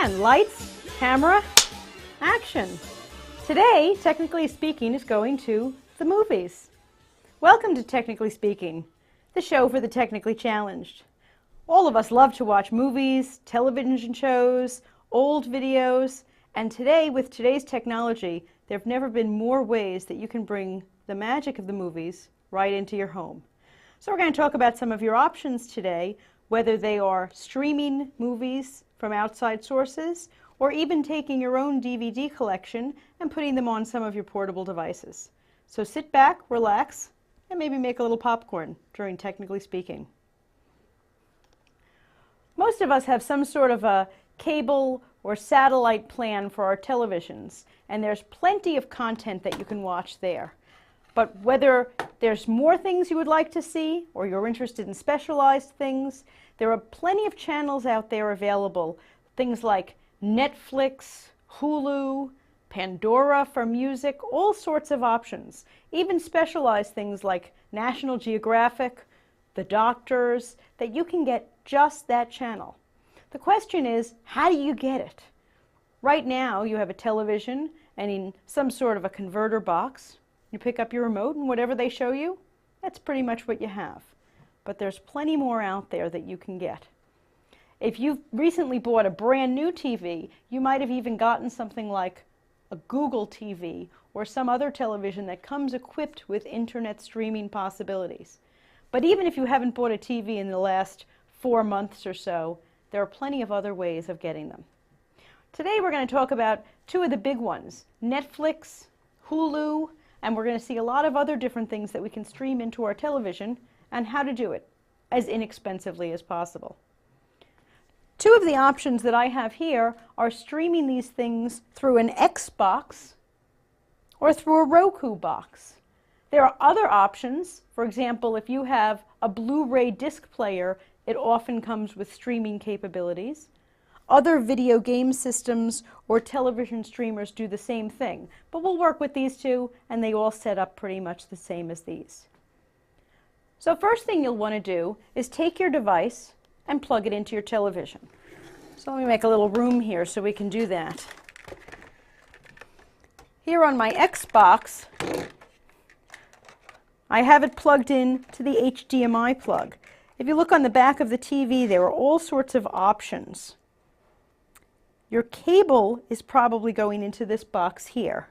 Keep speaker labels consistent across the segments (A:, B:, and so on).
A: And lights, camera, action. Today, Technically Speaking is going to the movies. Welcome to Technically Speaking, the show for the technically challenged. All of us love to watch movies, television shows, old videos, and today, with today's technology, there have never been more ways that you can bring the magic of the movies right into your home. So we're going to talk about some of your options today, whether they are streaming movies from outside sources, or even taking your own DVD collection and putting them on some of your portable devices. So sit back, relax, and maybe make a little popcorn during Technically Speaking. Most of us have some sort of a cable or satellite plan for our televisions, and there's plenty of content that you can watch there. But whether there's more things you would like to see, or you're interested in specialized things, there are plenty of channels out there available. Things like Netflix, Hulu, Pandora for music, all sorts of options. Even specialized things like National Geographic, The Doctors, that you can get just that channel. The question is, how do you get it? Right now, you have a television and in some sort of a converter box. You pick up your remote and whatever they show you, that's pretty much what you have. But there's plenty more out there that you can get. If you've recently bought a brand new TV, you might have even gotten something like a Google TV or some other television that comes equipped with internet streaming possibilities. But even if you haven't bought a TV in the last 4 months or so, there are plenty of other ways of getting them. Today we're going to talk about two of the big ones, Netflix, Hulu, and we're going to see a lot of other different things that we can stream into our television and how to do it as inexpensively as possible. Two of the options that I have here are streaming these things through an Xbox or through a Roku box. There are other options. For example, if you have a Blu-ray disc player, it often comes with streaming capabilities. Other video game systems or television streamers do the same thing, but we'll work with these two, and they all set up pretty much the same as these. So first thing you'll want to do is take your device and plug it into your television. So let me make a little room here so we can do that. Here on my Xbox, I have it plugged in to the HDMI plug. If you look on the back of the TV, there are all sorts of options. Your cable is probably going into this box here.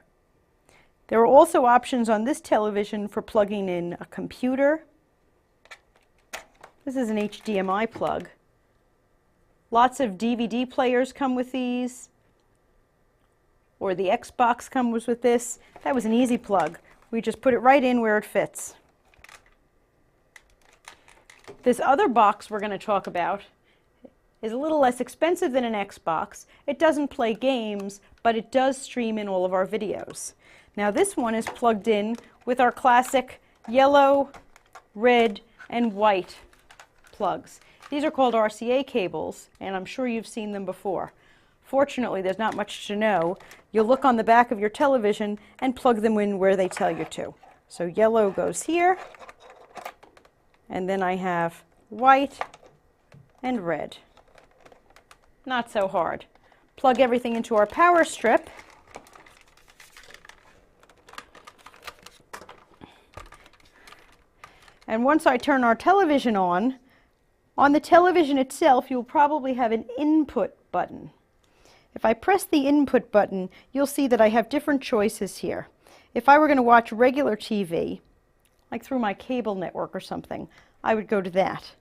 A: There are also options on this television for plugging in a computer. This is an HDMI plug. Lots of DVD players come with these, or the Xbox comes with this. That was an easy plug. We just put it right in where it fits. This other box we're going to talk about is a little less expensive than an Xbox. It doesn't play games, but it does stream in all of our videos. Now this one is plugged in with our classic yellow, red, and white plugs. These are called RCA cables, and I'm sure you've seen them before. Fortunately, there's not much to know. You'll look on the back of your television and plug them in where they tell you to. So yellow goes here, and then I have white and red. Not so hard. Plug everything into our power strip. And once I turn our television on the television itself, you'll probably have an input button. If I press the input button, you'll see that I have different choices here. If I were going to watch regular TV, like through my cable network or something, I would go to that.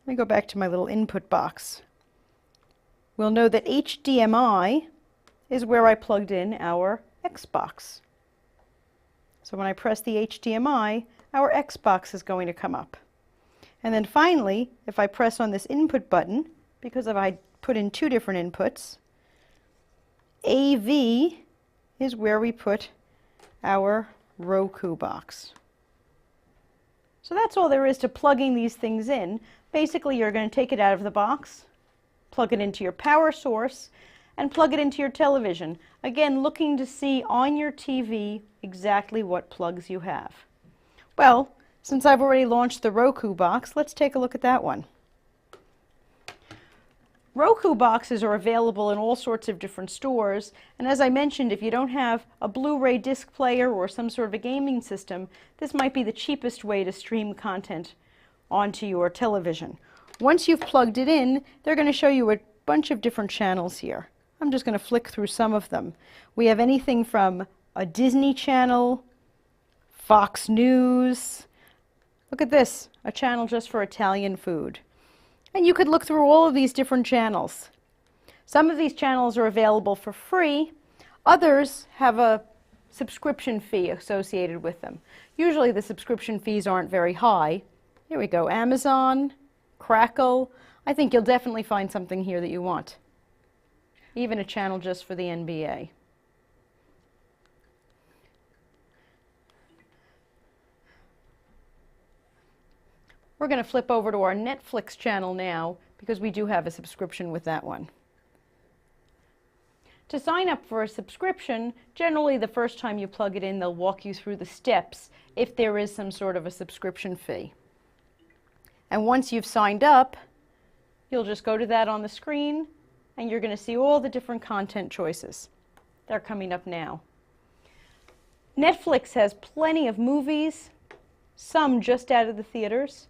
A: Let me go back to my little input box. We'll know that HDMI is where I plugged in our Xbox. So when I press the HDMI, our Xbox is going to come up. And then finally, if I press on this input button, because if I put in two different inputs, AV is where we put our Roku box. So that's all there is to plugging these things in. Basically, you're going to take it out of the box, plug it into your power source, and plug it into your television. Again, looking to see on your TV exactly what plugs you have. Well, since I've already launched the Roku box, let's take a look at that one. Roku boxes are available in all sorts of different stores, and as I mentioned, if you don't have a Blu-ray disc player or some sort of a gaming system, this might be the cheapest way to stream content onto your television. Once you've plugged it in, they're going to show you a bunch of different channels here. I'm just going to flick through some of them. We have anything from a Disney Channel, Fox News. Look at this, a channel just for Italian food. And you could look through all of these different channels. Some of these channels are available for free. Others have a subscription fee associated with them. Usually the subscription fees aren't very high. Here we go, Amazon, Crackle. I think you'll definitely find something here that you want. Even a channel just for the NBA. We're going to flip over to our Netflix channel now because we do have a subscription with that one. To sign up for a subscription, generally the first time you plug it in, they'll walk you through the steps if there is some sort of a subscription fee. And once you've signed up, you'll just go to that on the screen and you're going to see all the different content choices. They're coming up now. Netflix has plenty of movies, some just out of the theaters,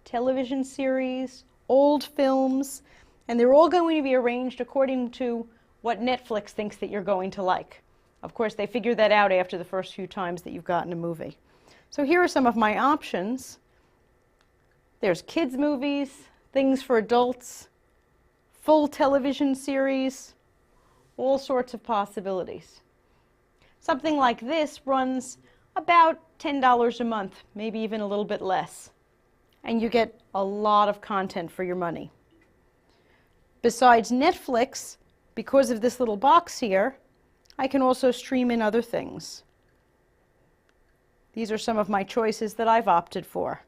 A: television series, old films, and they're all going to be arranged according to what Netflix thinks that you're going to like. Of course, they figure that out after the first few times that you've gotten a movie. So here are some of my options. There's kids' movies, things for adults, full television series, all sorts of possibilities. Something like this runs about $10 a month, maybe even a little bit less. And you get a lot of content for your money. Besides Netflix, because of this little box here, I can also stream in other things. These are some of my choices that I've opted for.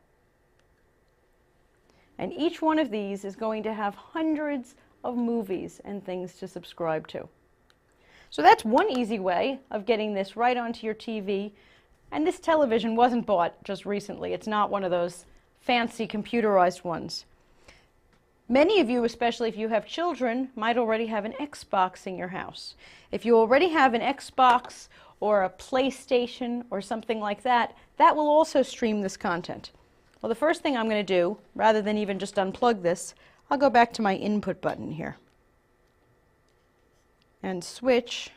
A: And each one of these is going to have hundreds of movies and things to subscribe to. So that's one easy way of getting this right onto your TV. And this television wasn't bought just recently. It's not one of those fancy computerized ones. Many of you, especially if you have children, might already have an Xbox in your house. If you already have an Xbox or a PlayStation or something like that, that will also stream this content. Well, the first thing I'm going to do, rather than even just unplug this, I'll go back to my input button here and switch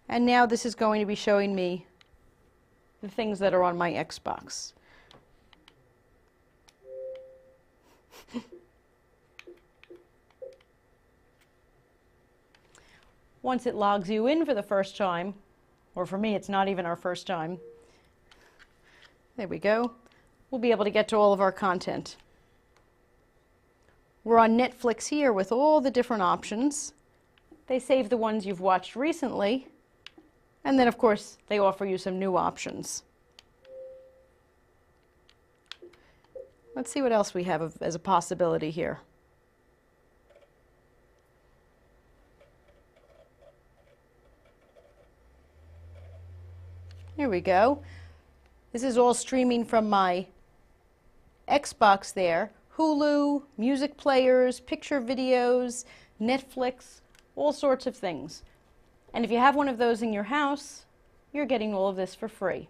A: and now this is going to be showing me the things that are on my Xbox. Once it logs you in for the first time, or for me it's not even our first time, there we go, we'll be able to get to all of our content. We're on Netflix here with all the different options. They save the ones you've watched recently, and then of course they offer you some new options. Let's see what else we have as a possibility here. Here we go. This is all streaming from my Xbox there. Hulu, music players, picture videos, Netflix, all sorts of things. And if you have one of those in your house, you're getting all of this for free.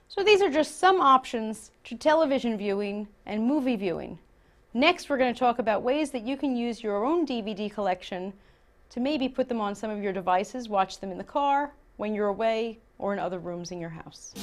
A: So these are just some options to television viewing and movie viewing. Next, we're going to talk about ways that you can use your own DVD collection to maybe put them on some of your devices, watch them in the car, when you're away, or in other rooms in your house.